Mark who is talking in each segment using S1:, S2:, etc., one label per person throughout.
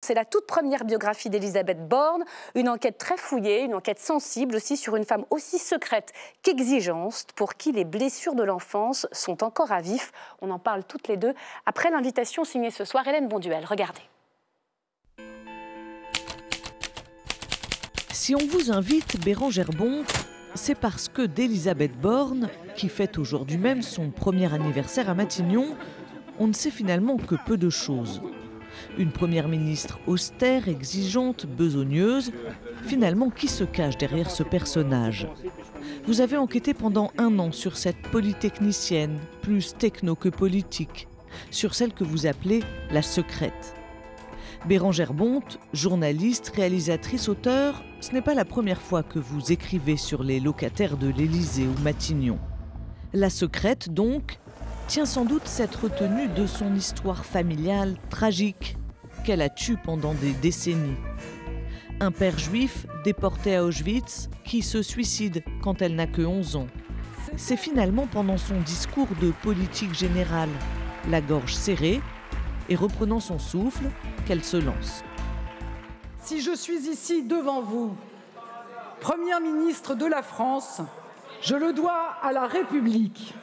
S1: c'est la toute première biographie d'Elisabeth Borne, une enquête très fouillée, une enquête sensible aussi sur une femme aussi secrète qu'exigeante, pour qui les blessures de l'enfance sont encore à vif. On en parle toutes les deux après l'invitation signée ce soir Hélène Bonduel. Regardez.
S2: Si on vous invite Bérengère Bonte, c'est parce que d'Elisabeth Borne, qui fête aujourd'hui même son premier anniversaire à Matignon, on ne sait finalement que peu de choses. Une première ministre austère, exigeante, besogneuse. Finalement, qui se cache derrière ce personnage? Vous avez enquêté pendant 1 an sur cette polytechnicienne, plus techno que politique, sur celle que vous appelez la secrète. Bérengère Bonte, journaliste, réalisatrice, auteure, ce n'est pas la première fois que vous écrivez sur les locataires de l'Élysée ou Matignon. La secrète, donc, tient sans doute cette retenue de son histoire familiale tragique qu'elle a tue pendant des décennies. Un père juif déporté à Auschwitz qui se suicide quand elle n'a que 11 ans. C'est finalement pendant son discours de politique générale, la gorge serrée et reprenant son souffle, qu'elle se lance.
S3: Si je suis ici devant vous, Première ministre de la France, je le dois à la République.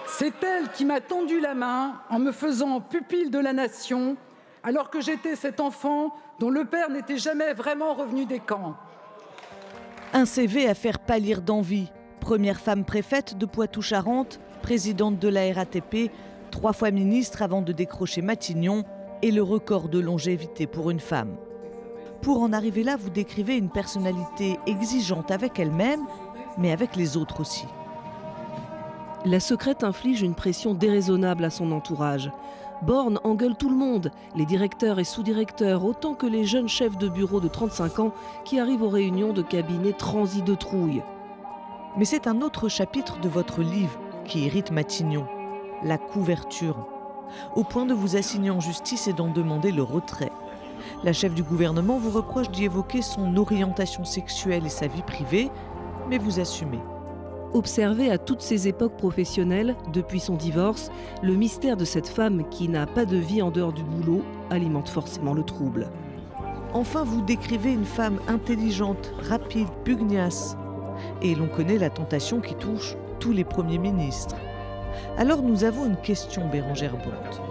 S3: C'est elle qui m'a tendu la main en me faisant pupille de la nation, alors que j'étais cet enfant dont le père n'était jamais vraiment revenu des camps.
S2: Un CV à faire pâlir d'envie. Première femme préfète de Poitou-Charentes, présidente de la RATP, 3 fois ministre avant de décrocher Matignon et le record de longévité pour une femme. Pour en arriver là, vous décrivez une personnalité exigeante avec elle-même, mais avec les autres aussi.
S4: La secrète inflige une pression déraisonnable à son entourage. Borne engueule tout le monde, les directeurs et sous-directeurs, autant que les jeunes chefs de bureau de 35 ans qui arrivent aux réunions de cabinet transis de trouille.
S2: Mais c'est un autre chapitre de votre livre qui hérite Matignon, la couverture, au point de vous assigner en justice et d'en demander le retrait. La chef du gouvernement vous reproche d'y évoquer son orientation sexuelle et sa vie privée, mais vous assumez.
S4: Observé à toutes ses époques professionnelles, depuis son divorce, le mystère de cette femme qui n'a pas de vie en dehors du boulot alimente forcément le trouble.
S2: Enfin, vous décrivez une femme intelligente, rapide, pugnace. Et l'on connaît la tentation qui touche tous les premiers ministres. Alors nous avons une question, Bérengère Bonte.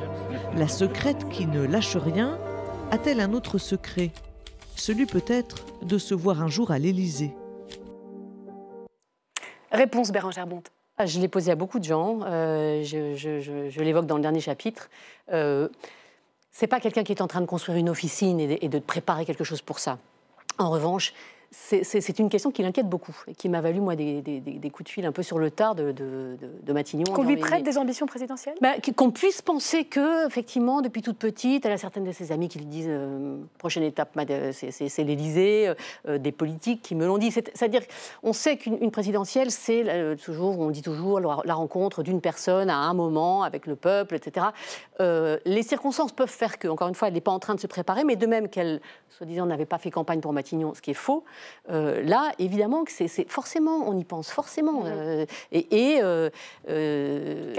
S2: La secrète qui ne lâche rien a-t-elle un autre secret? Celui peut-être de se voir un jour à l'Élysée.
S1: Réponse Bérengère Bonte.
S5: Je l'ai posé à beaucoup de gens, je l'évoque dans le dernier chapitre. C'est pas quelqu'un qui est en train de construire une officine et de préparer quelque chose pour ça. En revanche, c'est une question qui l'inquiète beaucoup et qui m'a valu, moi, des coups de fil un peu sur le tard de Matignon.
S1: Qu'on lui prête des ambitions présidentielles?
S5: Qu'on puisse penser que, effectivement, depuis toute petite, elle a certaines de ses amies qui lui disent prochaine étape, c'est l'Élysée, des politiques qui me l'ont dit. C'est-à-dire qu'on sait qu'une présidentielle, c'est toujours, on dit toujours, la rencontre d'une personne à un moment avec le peuple, etc. Les circonstances peuvent faire que, encore une fois, elle n'est pas en train de se préparer, mais de même qu'elle, soi-disant, n'avait pas fait campagne pour Matignon, ce qui est faux. Là, évidemment, que c'est forcément, on y pense forcément.
S1: Qu'à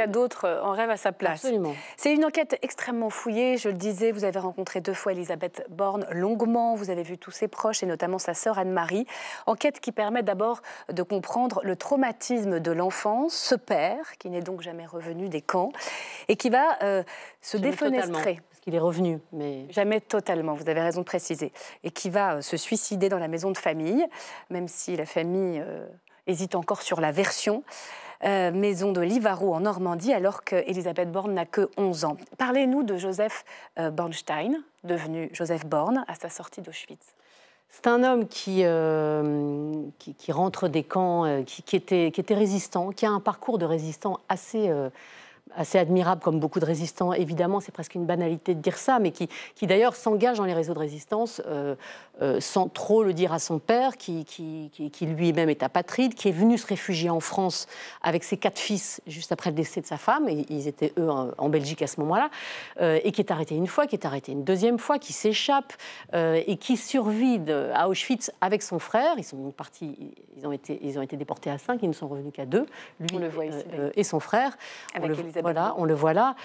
S1: d'autres en rêvent à sa place.
S5: Absolument.
S1: C'est une enquête extrêmement fouillée. Je le disais, vous avez rencontré 2 fois Elisabeth Borne longuement. Vous avez vu tous ses proches et notamment sa sœur Anne-Marie. Enquête qui permet d'abord de comprendre le traumatisme de l'enfance, ce père qui n'est donc jamais revenu des camps et qui va se défenestrer.
S5: Qu'il est revenu, mais...
S1: Jamais totalement, vous avez raison de préciser. Et qui va se suicider dans la maison de famille, même si la famille hésite encore sur la version. Maison de Livarot en Normandie, alors qu'Elisabeth Borne n'a que 11 ans. Parlez-nous de Joseph Bornstein, devenu Joseph Borne, à sa sortie d'Auschwitz.
S5: C'est un homme qui rentre des camps, qui était résistant, qui a un parcours de résistant assez admirable, comme beaucoup de résistants. Évidemment, c'est presque une banalité de dire ça, mais qui d'ailleurs s'engage dans les réseaux de résistance sans trop le dire à son père, qui lui-même est apatride, qui est venu se réfugier en France avec ses 4 fils juste après le décès de sa femme, et ils étaient eux en Belgique à ce moment-là, et qui est arrêté une fois, qui est arrêté une deuxième fois, qui s'échappe, et qui survit à Auschwitz avec son frère. Ils sont partis, ils ont été déportés à 5, ils ne sont revenus qu'à 2, lui
S1: on le voit ici,
S5: et son frère.
S1: Avec
S5: on le voit là.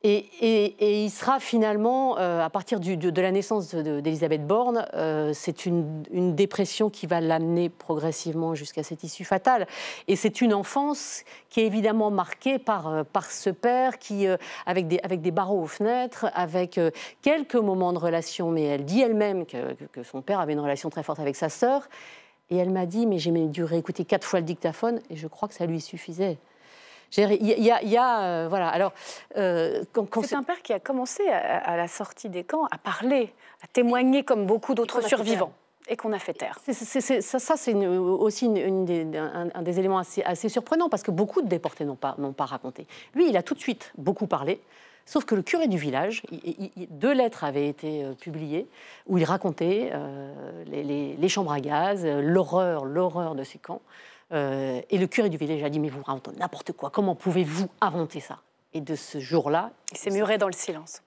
S5: Et il sera finalement, à partir de la naissance d'Elisabeth Borne, c'est une dépression qui va l'amener progressivement jusqu'à cette issue fatale. Et c'est une enfance qui est évidemment marquée par ce père qui, avec des barreaux aux fenêtres, avec quelques moments de relation, mais elle dit elle-même que son père avait une relation très forte avec sa sœur. Et elle m'a dit, mais j'ai dû réécouter 4 fois le dictaphone, et je crois que ça lui suffisait. Voilà. Alors,
S1: c'est un père qui a commencé à la sortie des camps à parler, à témoigner comme beaucoup d'autres survivants, et qu'on a fait taire.
S5: Ça, c'est aussi un des éléments assez surprenants, parce que beaucoup de déportés n'ont pas raconté. Lui, il a tout de suite beaucoup parlé, sauf que le curé du village, 2 lettres avaient été publiées, où il racontait les chambres à gaz, l'horreur de ces camps. Et le curé du village a dit, mais vous racontez n'importe quoi, comment pouvez-vous inventer ça? Et de ce jour-là...
S1: Il s'est muré dans le silence.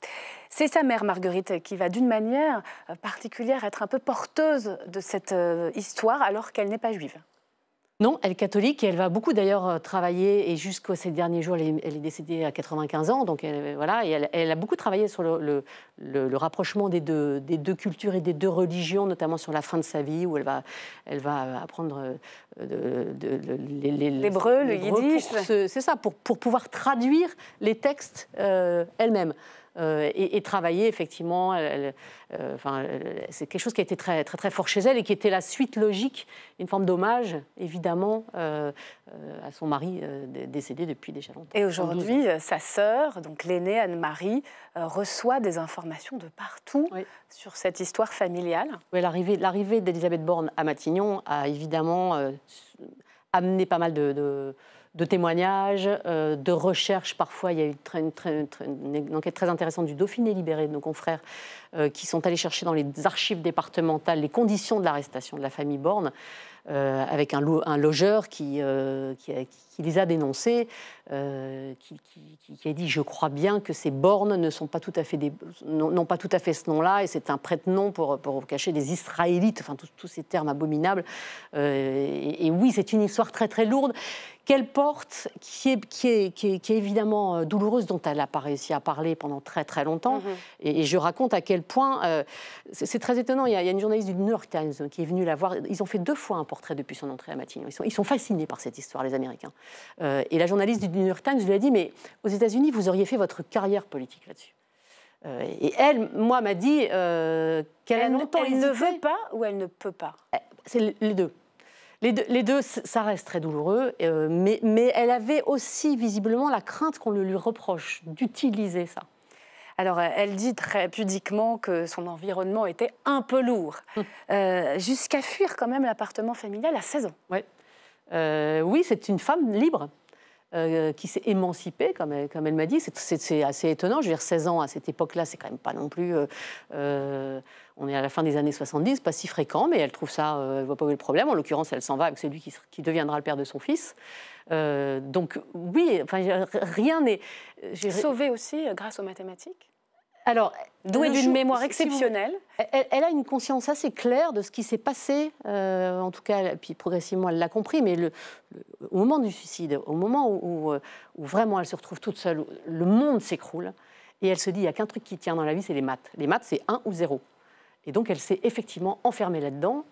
S1: C'est sa mère, Marguerite, qui va d'une manière particulière être un peu porteuse de cette histoire, alors qu'elle n'est pas juive.
S5: Non, elle est catholique et elle va beaucoup d'ailleurs travailler, et jusqu'à ces derniers jours, elle est décédée à 95 ans, donc voilà, et elle a beaucoup travaillé sur le rapprochement des deux cultures et des 2 religions, notamment sur la fin de sa vie, où elle va apprendre
S1: l'hébreu, le yiddish.
S5: C'est ça, pour pouvoir traduire les textes elle-même. Et travailler, effectivement, c'est quelque chose qui a été très, très, très fort chez elle et qui était la suite logique, une forme d'hommage, évidemment, à son mari décédé depuis déjà longtemps.
S1: Et aujourd'hui, sa sœur, donc l'aînée Anne-Marie, reçoit des informations de partout sur cette histoire familiale.
S5: Oui, l'arrivée d'Elisabeth Borne à Matignon a évidemment amené pas mal de témoignages, de recherches. Parfois, il y a eu une enquête très intéressante du Dauphiné libéré, de nos confrères, qui sont allés chercher dans les archives départementales les conditions de l'arrestation de la famille Borne, avec un logeur qui les a dénoncés, qui a dit « Je crois bien que ces Bornes n'ont pas tout à fait ce nom-là, et c'est un prête-nom pour cacher des Israélites », enfin tous ces termes abominables. Et oui, c'est une histoire très très lourde qu'elle porte, qui est évidemment douloureuse, dont elle n'a pas réussi à parler pendant très très longtemps. Et je raconte à quel point, c'est très étonnant, il y a une journaliste du New York Times qui est venue la voir. Ils ont fait 2 fois un portrait depuis son entrée à Matignon. Ils sont fascinés par cette histoire, les Américains. Et la journaliste du New York Times lui a dit, mais aux États-Unis, vous auriez fait votre carrière politique là-dessus. Et elle, moi, m'a dit qu'elle a longtemps hésité.
S1: Elle ne veut pas ou elle ne peut pas?
S5: C'est les deux. Les deux, ça reste très douloureux, mais elle avait aussi visiblement la crainte qu'on le lui reproche d'utiliser ça.
S1: Alors, elle dit très pudiquement que son environnement était un peu lourd, jusqu'à fuir quand même l'appartement familial à 16 ans.
S5: Ouais. Oui, c'est une femme libre. Qui s'est émancipée, comme elle m'a dit. C'est assez étonnant. Je veux dire, 16 ans à cette époque-là, c'est quand même pas non plus... on est à la fin des années 70, pas si fréquent, mais elle trouve ça... elle ne voit pas où est le problème. En l'occurrence, elle s'en va avec celui qui deviendra le père de son fils. Donc, oui, enfin, rien n'est...
S1: Sauvée aussi grâce aux mathématiques.
S5: Alors,
S1: douée d'une mémoire exceptionnelle.
S5: Elle a une conscience assez claire de ce qui s'est passé, en tout cas, puis progressivement elle l'a compris, mais au moment du suicide, au moment où vraiment elle se retrouve toute seule, le monde s'écroule, et elle se dit, il n'y a qu'un truc qui tient dans la vie, c'est les maths. Les maths, c'est 1 ou 0. Et donc elle s'est effectivement enfermée là-dedans,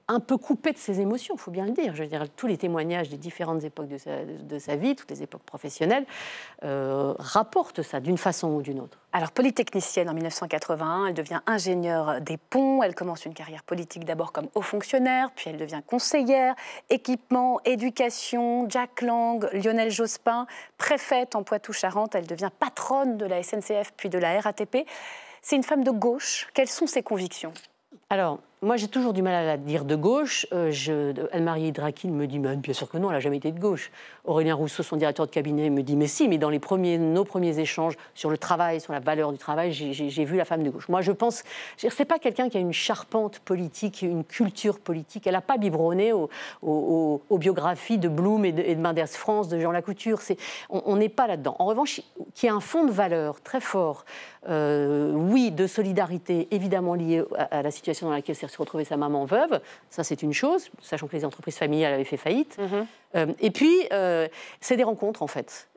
S5: un peu coupée de ses émotions, il faut bien le dire. Je veux dire, tous les témoignages des différentes époques de sa vie, toutes les époques professionnelles, rapportent ça d'une façon ou d'une autre.
S1: Alors, polytechnicienne en 1981, elle devient ingénieure des ponts. Elle commence une carrière politique d'abord comme haut fonctionnaire, puis elle devient conseillère, équipement, éducation, Jack Lang, Lionel Jospin, préfète en Poitou-Charentes. Elle devient patronne de la SNCF puis de la RATP. C'est une femme de gauche. Quelles sont ses convictions ?
S5: Alors, moi, j'ai toujours du mal à la dire de gauche. Anne-Marie Draquin me dit, bien sûr que non, elle n'a jamais été de gauche. Aurélien Rousseau, son directeur de cabinet, me dit, mais si, mais dans nos premiers échanges sur le travail, sur la valeur du travail, j'ai vu la femme de gauche. Moi, je pense, c'est pas quelqu'un qui a une charpente politique, une culture politique. Elle n'a pas biberonné aux biographies de Blum et de Mendès France, de Jean Lacouture. On n'est pas là-dedans. En revanche, qui a un fond de valeur très fort, oui, de solidarité, évidemment liée à la situation dans laquelle s'est retrouvée sa maman veuve. Ça, c'est une chose, sachant que les entreprises familiales avaient fait faillite. Et puis, c'est des rencontres, en fait.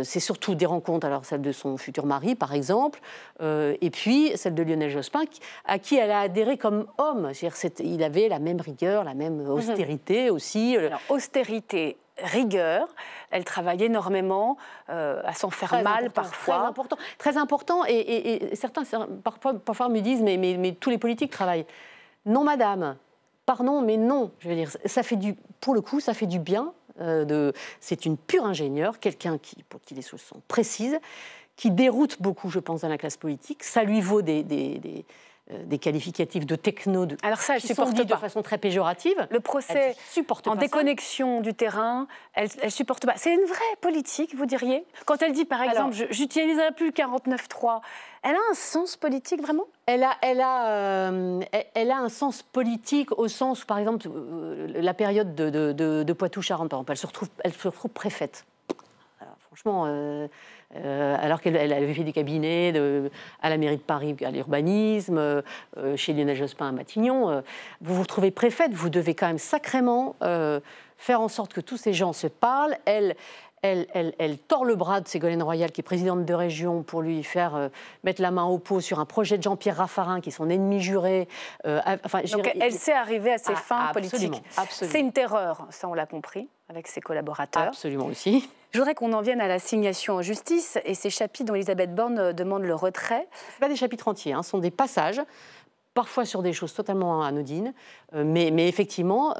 S5: C'est surtout des rencontres, alors celle de son futur mari, par exemple, et puis celle de Lionel Jospin, à qui elle a adhéré comme homme. Il avait la même rigueur, la même austérité aussi.
S1: Alors, austérité, rigueur, elle travaille énormément, à s'en faire mal parfois.
S5: Très important, et certains parfois me disent mais tous les politiques travaillent. Non, madame, pardon, mais non. Je veux dire, ça fait pour le coup, ça fait du bien. C'est une pure ingénieure, quelqu'un pour qui les choses sont précises, qui déroute beaucoup, je pense, dans la classe politique. Ça lui vaut des qualificatifs de techno,
S1: alors ça, elle
S5: qui
S1: supporte
S5: sont dits
S1: pas.
S5: de façon très péjorative.
S1: Le procès en déconnexion du terrain, elle supporte pas. C'est une vraie politique, vous diriez? Quand elle dit, par exemple, j'utiliserai plus le 49.3, elle a un sens politique, vraiment?
S5: Elle a un sens politique au sens où, par exemple, la période de Poitou-Charentes, par exemple, elle se retrouve préfète. Alors, franchement... alors qu'elle avait fait des cabinets à la mairie de Paris, à l'urbanisme, chez Lionel Jospin à Matignon, vous vous retrouvez préfète, vous devez quand même sacrément faire en sorte que tous ces gens se parlent. Elle tord le bras de Ségolène Royal, qui est présidente de région, pour lui faire mettre la main au pot sur un projet de Jean-Pierre Raffarin, qui est son ennemi juré.
S1: Donc elle sait arriver à ses fins politiques.
S5: Absolument.
S1: C'est une terreur, ça on l'a compris, avec ses collaborateurs.
S5: Absolument aussi.
S1: Je voudrais qu'on en vienne à l'assignation en justice et ces chapitres dont Elisabeth Borne demande le retrait.
S5: Ce ne sont pas des chapitres entiers, ce sont des passages, parfois sur des choses totalement anodines, mais effectivement,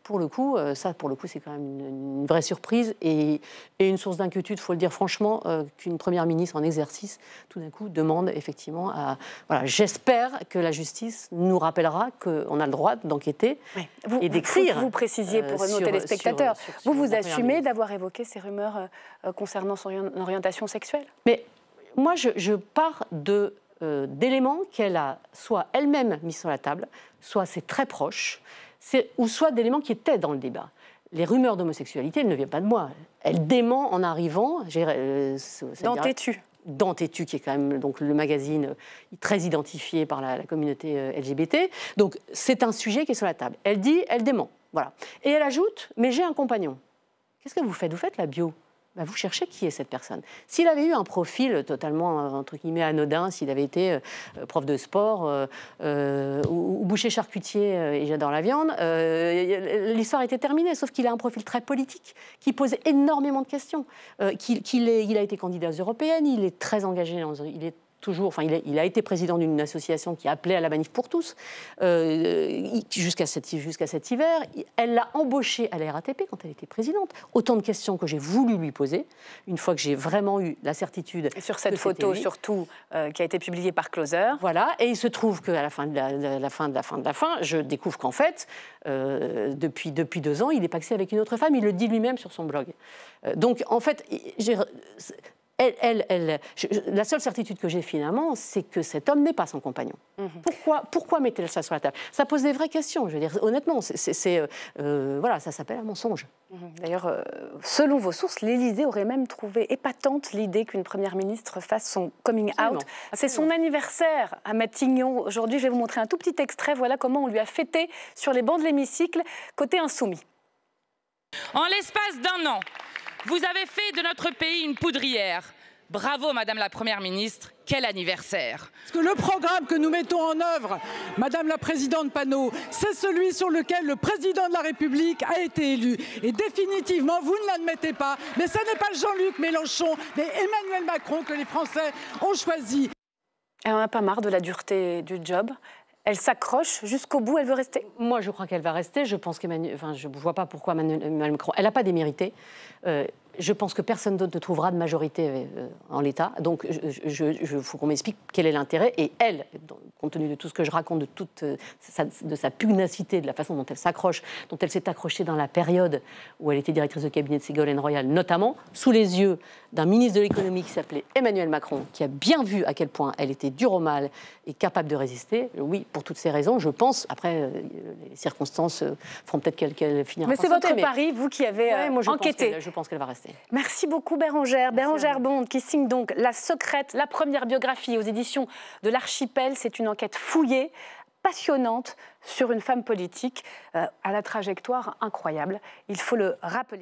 S5: pour le coup, c'est quand même une vraie surprise et une source d'inquiétude, il faut le dire franchement, qu'une première ministre en exercice, tout d'un coup, demande effectivement à... Voilà, j'espère que la justice nous rappellera qu'on a le droit d'enquêter et d'écrire.
S1: Vous précisiez pour nos téléspectateurs, vous assumez d'avoir évoqué ces rumeurs concernant son orientation sexuelle?
S5: Mais moi, je pars d'éléments qu'elle a soit elle-même mis sur la table, soit c'est très proche, ou soit d'éléments qui étaient dans le débat. Les rumeurs d'homosexualité, elles ne viennent pas de moi. Elle dément en arrivant.
S1: Dans Tétu.
S5: Dans Tétu, qui est quand même donc, le magazine très identifié par la communauté LGBT. Donc c'est un sujet qui est sur la table. Elle dit, elle dément. Voilà. Et elle ajoute, mais j'ai un compagnon. Qu'est-ce que vous faites? Vous faites la bio. Vous cherchez qui est cette personne. S'il avait eu un profil totalement, entre guillemets, anodin, s'il avait été prof de sport ou boucher charcutier, et j'adore la viande, l'histoire était terminée, sauf qu'il a un profil très politique, qui pose énormément de questions. Il a été candidat aux européennes, il est très engagé, il a été président d'une association qui appelait à la manif pour tous jusqu'à cet hiver. Elle l'a embauché à la RATP quand elle était présidente. Autant de questions que j'ai voulu lui poser, une fois que j'ai vraiment eu la certitude.
S1: Et sur cette photo, surtout, qui a été publiée par Closer.
S5: Voilà, et il se trouve qu'à la fin de la fin, je découvre qu'en fait, depuis 2 ans, il est paxé avec une autre femme. Il le dit lui-même sur son blog. Donc, en fait, la seule certitude que j'ai finalement, c'est que cet homme n'est pas son compagnon. Pourquoi mettez ça sur la table? Ça pose des vraies questions, je veux dire, honnêtement. Voilà, ça s'appelle un mensonge.
S1: D'ailleurs, selon vos sources, l'Élysée aurait même trouvé épatante l'idée qu'une première ministre fasse son coming out. C'est son anniversaire à Matignon. Aujourd'hui, je vais vous montrer un tout petit extrait. Voilà comment on lui a fêté sur les bancs de l'hémicycle, côté insoumis.
S6: En l'espace d'1 an, vous avez fait de notre pays une poudrière. Bravo, Madame la Première ministre, quel anniversaire!
S3: Parce que le programme que nous mettons en œuvre, Madame la Présidente Panot, c'est celui sur lequel le Président de la République a été élu. Et définitivement, vous ne l'admettez pas, mais ce n'est pas Jean-Luc Mélenchon, mais Emmanuel Macron que les Français ont choisi.
S1: Elle n'en a pas marre de la dureté du job. Elle s'accroche jusqu'au bout, elle veut rester?
S5: Moi, je crois qu'elle va rester. Je pense je ne vois pas pourquoi Emmanuel Macron... Elle n'a pas démérité. Je pense que personne d'autre ne trouvera de majorité en l'état. Donc, il faut qu'on m'explique quel est l'intérêt. Et elle, compte tenu de tout ce que je raconte, de sa pugnacité, de la façon dont elle s'accroche, dont elle s'est accrochée dans la période où elle était directrice de cabinet de Ségolène Royal, notamment, sous les yeux d'un ministre de l'économie qui s'appelait Emmanuel Macron, qui a bien vu à quel point elle était dure au mal et capable de résister. Oui, pour toutes ces raisons, je pense. Après, les circonstances feront peut-être qu'elle finira.
S1: Mais c'est votre pari, vous qui avez enquêté.
S5: Je pense qu'elle va rester. Merci.
S1: Merci beaucoup Bérengère. Bérengère Bonde qui signe donc La Secrète, la première biographie aux éditions de l'Archipel. C'est une enquête fouillée, passionnante sur une femme politique à la trajectoire incroyable. Il faut le rappeler.